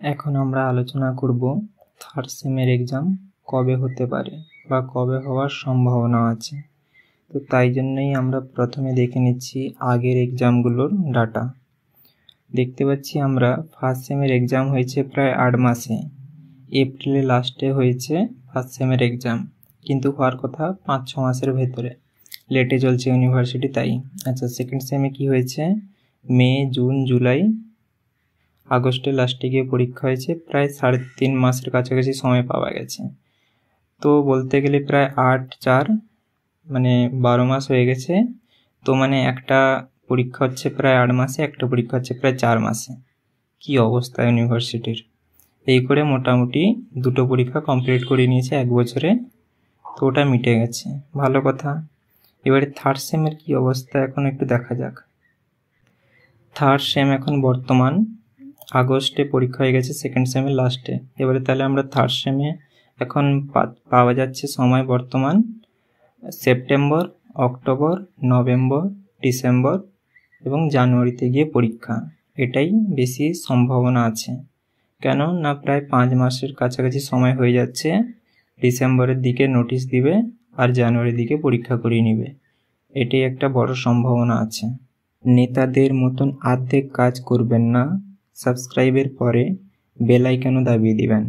এখন আমরা আলোচনা করব থার্ড সেমের এক্সাম কবে হতে পারে বা কবে হওয়ার সম্ভাবনা আছে। তো তাই জন্যই আমরা প্রথমে দেখে নিচ্ছি আগের এক্সামগুলোর ডাটা। দেখতে পাচ্ছি আমরা ফার্স্ট সেমের এক্সাম হয়েছে প্রায় 8 মাসে। এপ্রিলের লাস্টে হয়েছে ফার্স্ট সেমের এক্সাম, কিন্তু হওয়ার কথা 5-6 মাসের ভেতরে, লেটে চলছে ইউনিভার্সিটি তাই। আচ্ছা, সেকেন্ড সেমে কি হয়েছে? মে, জুন, জুলাই, আগস্টের লাস্টে গিয়ে পরীক্ষা হয়েছে, প্রায় 3.5 মাসের কাছাকাছি সময় পাওয়া গেছে। তো বলতে গেলে প্রায় 8-4 12 মাস হয়ে গেছে। তো একটা পরীক্ষা হচ্ছে প্রায় 8 মাসে, একটা পরীক্ষা হচ্ছে প্রায় 4 মাসে। কি অবস্থা ইউনিভার্সিটির! এই করে মোটামুটি 2টো পরীক্ষা কমপ্লিট করে নিয়েছে 1 বছরে, তো ওটা মিটে গেছে, ভালো কথা। এবারে থার্ড সেমের কি অবস্থা এখন একটু দেখা যাক। থার্ড সেম এখন বর্তমান আগস্টে পরীক্ষা হয়ে গেছে, সেকেন্ড সেমের লাস্টে। এবারে তাহলে আমরা থার্ড সেমে এখন পাওয়া যাচ্ছে সময় বর্তমান সেপ্টেম্বর, অক্টোবর, নভেম্বর, ডিসেম্বর এবং জানুয়ারিতে গিয়ে পরীক্ষা। এটাই বেশি সম্ভাবনা আছে। কেন না, প্রায় 5 মাসের কাছাকাছি সময় হয়ে যাচ্ছে। ডিসেম্বরের দিকে নোটিশ দিবে আর জানুয়ারির দিকে পরীক্ষা করিয়ে নেবে। এটাই একটা বড় সম্ভাবনা আছে। নেতাদের মতন অর্ধেক কাজ করবেন না, সাবস্ক্রাইবের পরে বেল আইকনও দাবিয়ে দিবেন।